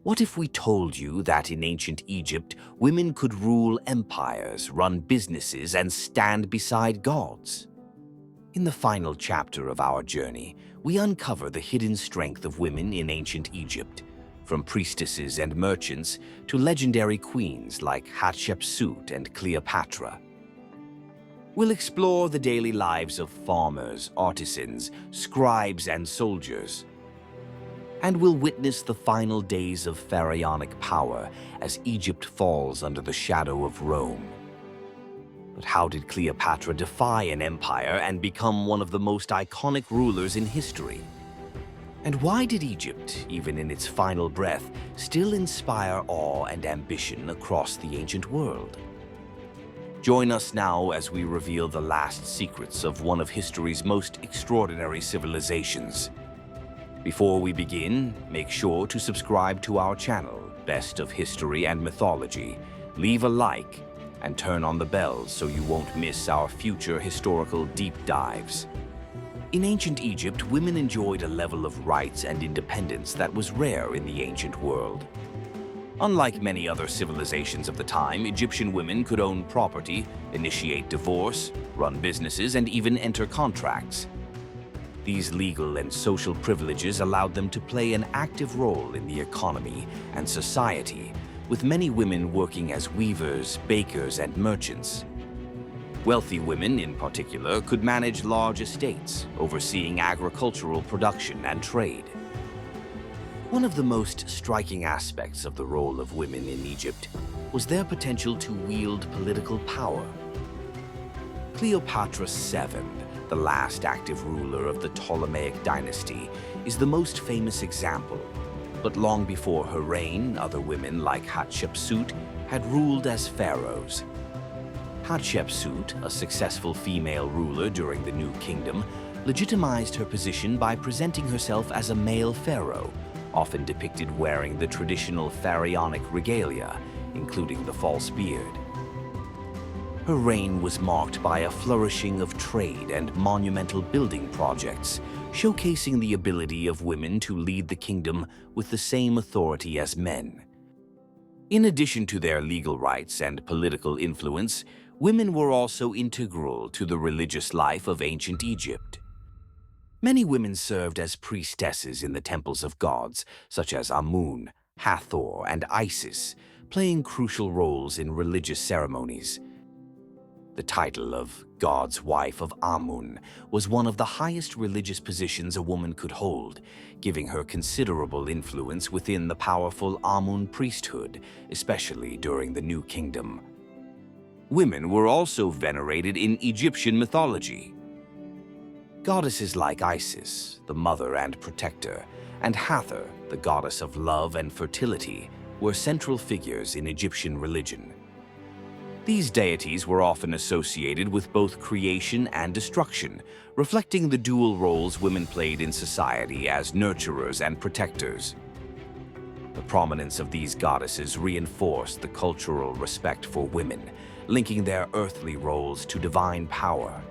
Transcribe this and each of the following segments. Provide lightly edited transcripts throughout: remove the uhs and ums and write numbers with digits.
What if we told you that in ancient Egypt, women could rule empires, run businesses, and stand beside gods? In the final chapter of our journey, we uncover the hidden strength of women in ancient Egypt, from priestesses and merchants to legendary queens like Hatshepsut and Cleopatra. We'll explore the daily lives of farmers, artisans, scribes, and soldiers, and we'll witness the final days of pharaonic power as Egypt falls under the shadow of Rome. But how did Cleopatra defy an empire and become one of the most iconic rulers in history? And why did Egypt, even in its final breath, still inspire awe and ambition across the ancient world? Join us now as we reveal the last secrets of one of history's most extraordinary civilizations. Before we begin, make sure to subscribe to our channel, Best of History and Mythology. Leave a like and turn on the bell so you won't miss our future historical deep dives. In ancient Egypt, women enjoyed a level of rights and independence that was rare in the ancient world. Unlike many other civilizations of the time, Egyptian women could own property, initiate divorce, run businesses, and even enter contracts. These legal and social privileges allowed them to play an active role in the economy and society, with many women working as weavers, bakers, and merchants. Wealthy women, in particular, could manage large estates, overseeing agricultural production and trade. One of the most striking aspects of the role of women in Egypt was their potential to wield political power. Cleopatra VII, the last active ruler of the Ptolemaic Dynasty, is the most famous example. But long before her reign, other women like Hatshepsut had ruled as pharaohs. Hatshepsut, a successful female ruler during the New Kingdom, legitimized her position by presenting herself as a male pharaoh, often depicted wearing the traditional pharaonic regalia, including the false beard. Her reign was marked by a flourishing of trade and monumental building projects, showcasing the ability of women to lead the kingdom with the same authority as men. In addition to their legal rights and political influence, women were also integral to the religious life of ancient Egypt. Many women served as priestesses in the temples of gods, such as Amun, Hathor, and Isis, playing crucial roles in religious ceremonies. The title of God's wife of Amun was one of the highest religious positions a woman could hold, giving her considerable influence within the powerful Amun priesthood, especially during the New Kingdom. Women were also venerated in Egyptian mythology. Goddesses like Isis, the mother and protector, and Hathor, the goddess of love and fertility, were central figures in Egyptian religion. These deities were often associated with both creation and destruction, reflecting the dual roles women played in society as nurturers and protectors. The prominence of these goddesses reinforced the cultural respect for women, linking their earthly roles to divine power.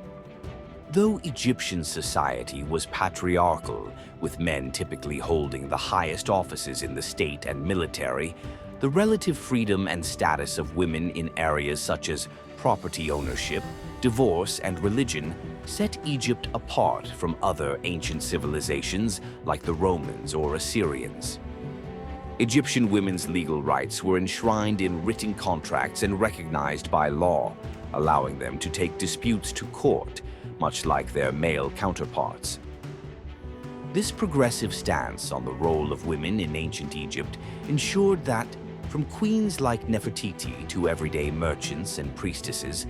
Though Egyptian society was patriarchal, with men typically holding the highest offices in the state and military, the relative freedom and status of women in areas such as property ownership, divorce, and religion set Egypt apart from other ancient civilizations like the Romans or Assyrians. Egyptian women's legal rights were enshrined in written contracts and recognized by law, allowing them to take disputes to court, much like their male counterparts. This progressive stance on the role of women in ancient Egypt ensured that, from queens like Nefertiti to everyday merchants and priestesses,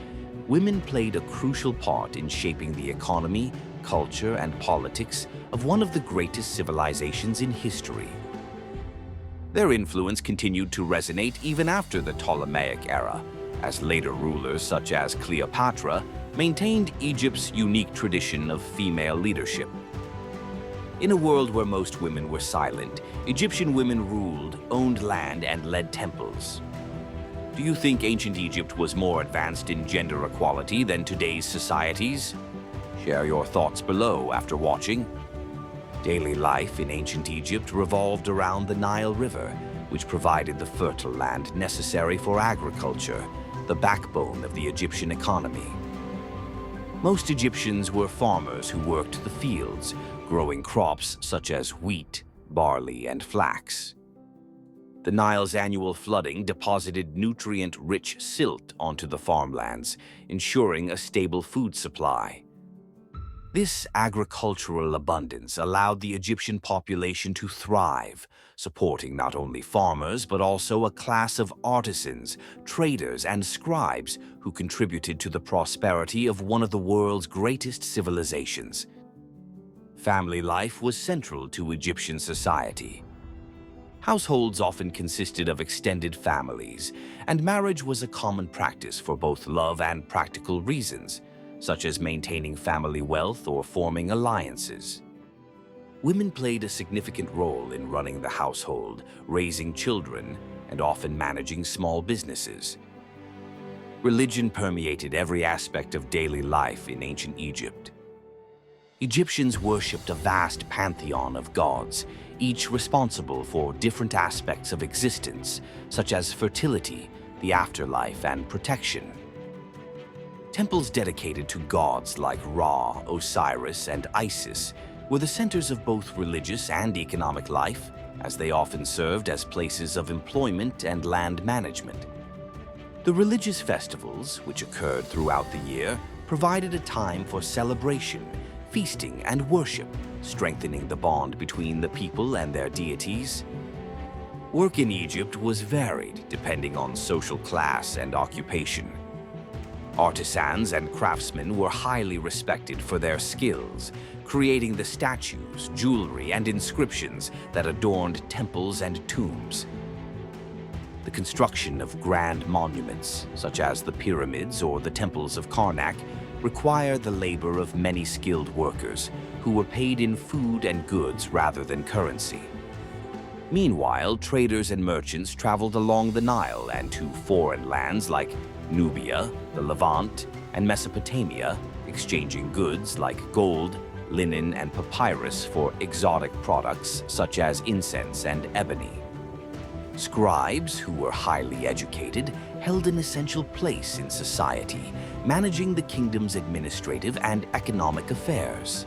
women played a crucial part in shaping the economy, culture, and politics of one of the greatest civilizations in history. Their influence continued to resonate even after the Ptolemaic era, as later rulers such as Cleopatra maintained Egypt's unique tradition of female leadership. In a world where most women were silent, Egyptian women ruled, owned land, and led temples. Do you think ancient Egypt was more advanced in gender equality than today's societies? Share your thoughts below after watching. Daily life in ancient Egypt revolved around the Nile River, which provided the fertile land necessary for agriculture, the backbone of the Egyptian economy. Most Egyptians were farmers who worked the fields, growing crops such as wheat, barley, and flax. The Nile's annual flooding deposited nutrient-rich silt onto the farmlands, ensuring a stable food supply. This agricultural abundance allowed the Egyptian population to thrive, supporting not only farmers but also a class of artisans, traders, and scribes who contributed to the prosperity of one of the world's greatest civilizations. Family life was central to Egyptian society. Households often consisted of extended families, and marriage was a common practice for both love and practical reasons, such as maintaining family wealth or forming alliances. Women played a significant role in running the household, raising children, and often managing small businesses. Religion permeated every aspect of daily life in ancient Egypt. Egyptians worshipped a vast pantheon of gods, each responsible for different aspects of existence, such as fertility, the afterlife, and protection. Temples dedicated to gods like Ra, Osiris, and Isis were the centers of both religious and economic life, as they often served as places of employment and land management. The religious festivals, which occurred throughout the year, provided a time for celebration, feasting, and worship, strengthening the bond between the people and their deities. Work in Egypt was varied depending on social class and occupation. Artisans and craftsmen were highly respected for their skills, creating the statues, jewelry, and inscriptions that adorned temples and tombs. The construction of grand monuments, such as the pyramids or the temples of Karnak, required the labor of many skilled workers who were paid in food and goods rather than currency. Meanwhile, traders and merchants traveled along the Nile and to foreign lands like Nubia, the Levant, and Mesopotamia, exchanging goods like gold, linen, and papyrus for exotic products such as incense and ebony. Scribes, who were highly educated, held an essential place in society, managing the kingdom's administrative and economic affairs.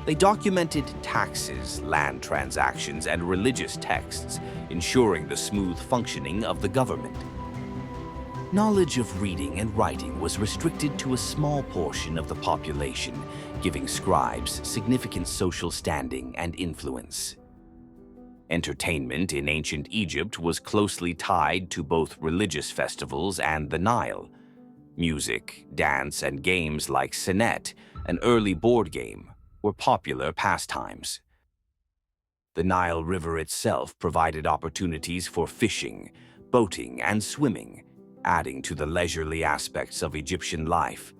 They documented taxes, land transactions, and religious texts, ensuring the smooth functioning of the government. Knowledge of reading and writing was restricted to a small portion of the population, giving scribes significant social standing and influence. Entertainment in ancient Egypt was closely tied to both religious festivals and the Nile. Music, dance, and games like Senet, an early board game, were popular pastimes. The Nile River itself provided opportunities for fishing, boating, and swimming, adding to the leisurely aspects of Egyptian life.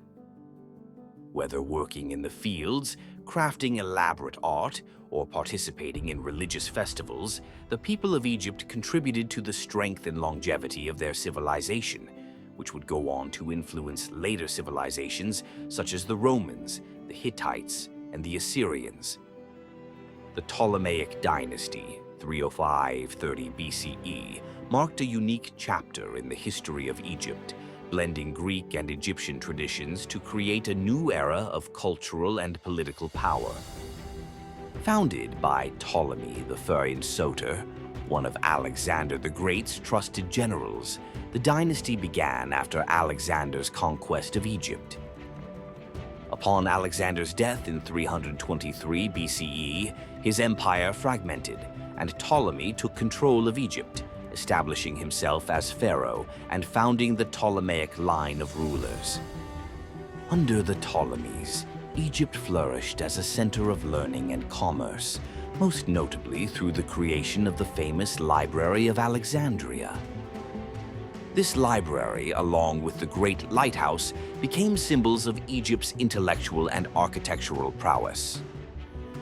Whether working in the fields, crafting elaborate art, or participating in religious festivals, the people of Egypt contributed to the strength and longevity of their civilization, which would go on to influence later civilizations such as the Romans, the Hittites, and the Assyrians. The Ptolemaic Dynasty, 305–30 BCE, marked a unique chapter in the history of Egypt, blending Greek and Egyptian traditions to create a new era of cultural and political power. Founded by Ptolemy the Pharaoh Soter, one of Alexander the Great's trusted generals, the dynasty began after Alexander's conquest of Egypt. Upon Alexander's death in 323 BCE, his empire fragmented, and Ptolemy took control of Egypt, establishing himself as pharaoh and founding the Ptolemaic line of rulers. Under the Ptolemies, Egypt flourished as a center of learning and commerce, most notably through the creation of the famous Library of Alexandria. This library, along with the Great Lighthouse, became symbols of Egypt's intellectual and architectural prowess.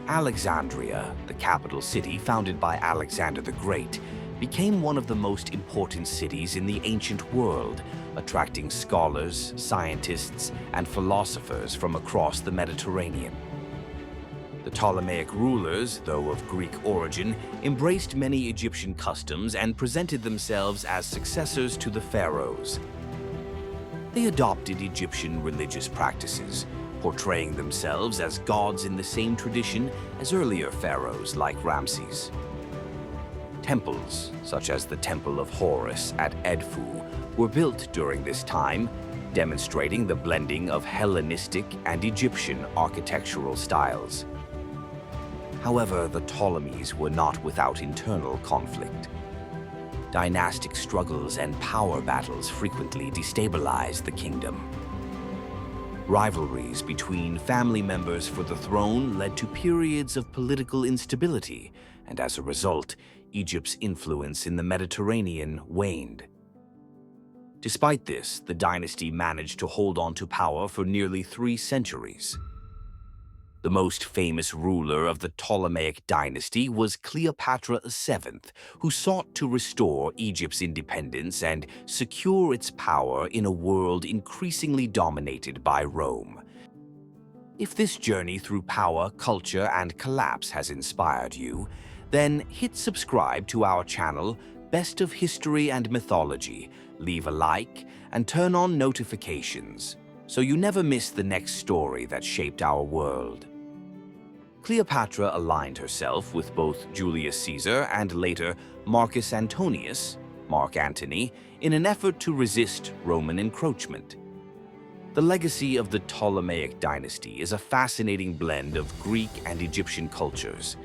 Alexandria, the capital city founded by Alexander the Great, became one of the most important cities in the ancient world, attracting scholars, scientists, and philosophers from across the Mediterranean. The The Ptolemaic rulers, though of Greek origin, embraced many Egyptian customs and presented themselves as successors to the pharaohs. They adopted Egyptian religious practices, portraying themselves as gods in the same tradition as earlier pharaohs like Ramses. Temples, such as the Temple of Horus at Edfu, were built during this time, demonstrating the blending of Hellenistic and Egyptian architectural styles. However, the Ptolemies were not without internal conflict. Dynastic struggles and power battles frequently destabilized the kingdom. Rivalries between family members for the throne led to periods of political instability, and as a result, Egypt's influence in the Mediterranean waned. Despite this, the dynasty managed to hold on to power for nearly 3 centuries. The most famous ruler of the Ptolemaic Dynasty was Cleopatra VII, who sought to restore Egypt's independence and secure its power in a world increasingly dominated by Rome. If this journey through power, culture, and collapse has inspired you, then hit subscribe to our channel, Best of History and Mythology, leave a like, and turn on notifications, so you never miss the next story that shaped our world. Cleopatra aligned herself with both Julius Caesar and later Marcus Antonius, Mark Antony, in an effort to resist Roman encroachment. The legacy of the Ptolemaic dynasty is a fascinating blend of Greek and Egyptian cultures,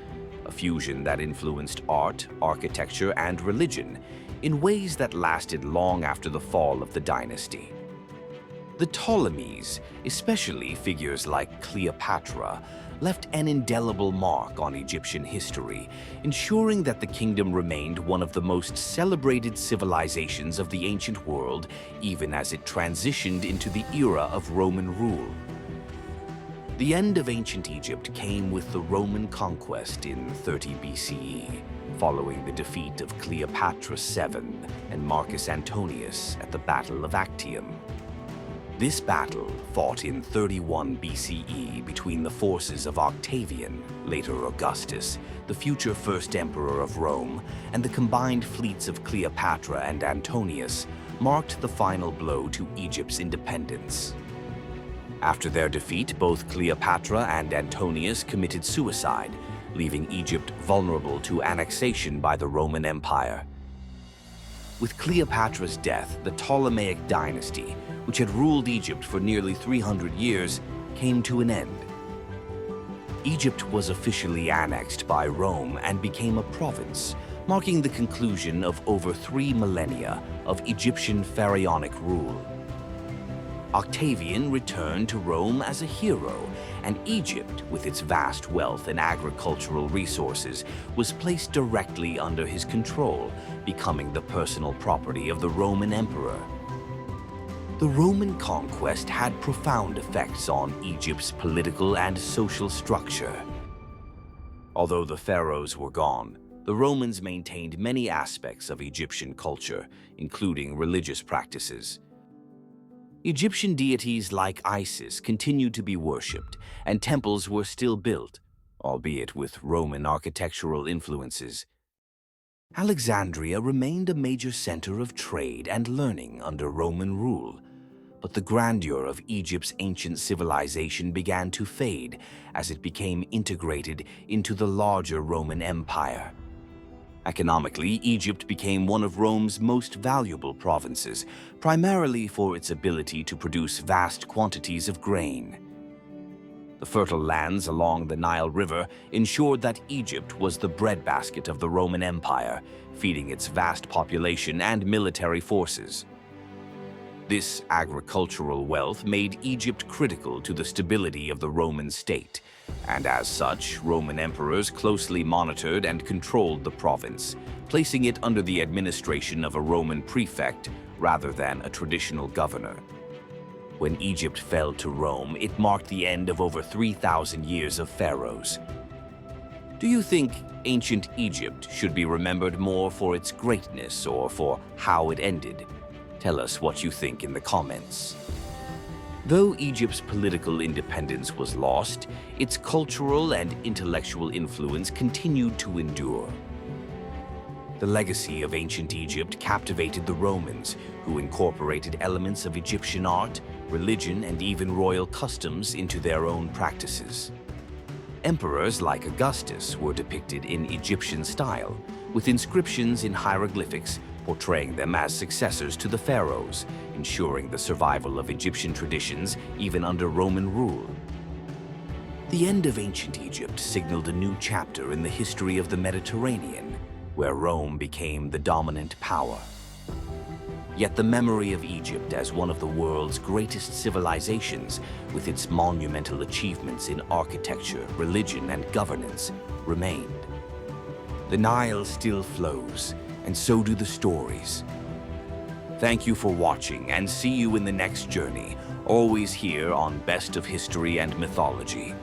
a fusion that influenced art, architecture, and religion in ways that lasted long after the fall of the dynasty. The Ptolemies, especially figures like Cleopatra, left an indelible mark on Egyptian history, ensuring that the kingdom remained one of the most celebrated civilizations of the ancient world, even as it transitioned into the era of Roman rule. The end of ancient Egypt came with the Roman conquest in 30 BCE, following the defeat of Cleopatra VII and Marcus Antonius at the Battle of Actium. This battle, fought in 31 BCE between the forces of Octavian, later Augustus, the future first emperor of Rome, and the combined fleets of Cleopatra and Antonius, marked the final blow to Egypt's independence. After their defeat, both Cleopatra and Antonius committed suicide, leaving Egypt vulnerable to annexation by the Roman Empire. With Cleopatra's death, the Ptolemaic dynasty, which had ruled Egypt for nearly 300 years, came to an end. Egypt was officially annexed by Rome and became a province, marking the conclusion of over 3 millennia of Egyptian pharaonic rule. Octavian returned to Rome as a hero, and Egypt, with its vast wealth and agricultural resources, was placed directly under his control, becoming the personal property of the Roman emperor. The Roman conquest had profound effects on Egypt's political and social structure. Although the pharaohs were gone, the Romans maintained many aspects of Egyptian culture, including religious practices. Egyptian deities like Isis continued to be worshipped, and temples were still built, albeit with Roman architectural influences. Alexandria remained a major center of trade and learning under Roman rule, but the grandeur of Egypt's ancient civilization began to fade as it became integrated into the larger Roman Empire. Economically, Egypt became one of Rome's most valuable provinces, primarily for its ability to produce vast quantities of grain. The fertile lands along the Nile River ensured that Egypt was the breadbasket of the Roman Empire, feeding its vast population and military forces. This agricultural wealth made Egypt critical to the stability of the Roman state, and as such, Roman emperors closely monitored and controlled the province, placing it under the administration of a Roman prefect rather than a traditional governor. When Egypt fell to Rome, it marked the end of over 3,000 years of pharaohs. Do you think ancient Egypt should be remembered more for its greatness or for how it ended? Tell us what you think in the comments. Though Egypt's political independence was lost, its cultural and intellectual influence continued to endure. The legacy of ancient Egypt captivated the Romans, who incorporated elements of Egyptian art, religion, and even royal customs into their own practices. Emperors like Augustus were depicted in Egyptian style, with inscriptions in hieroglyphics portraying them as successors to the pharaohs, ensuring the survival of Egyptian traditions even under Roman rule. The end of ancient Egypt signaled a new chapter in the history of the Mediterranean, where Rome became the dominant power. Yet the memory of Egypt as one of the world's greatest civilizations, with its monumental achievements in architecture, religion, and governance, remained. The Nile still flows, and so do the stories. Thank you for watching, and see you in the next journey, always here on Best of History and Mythology.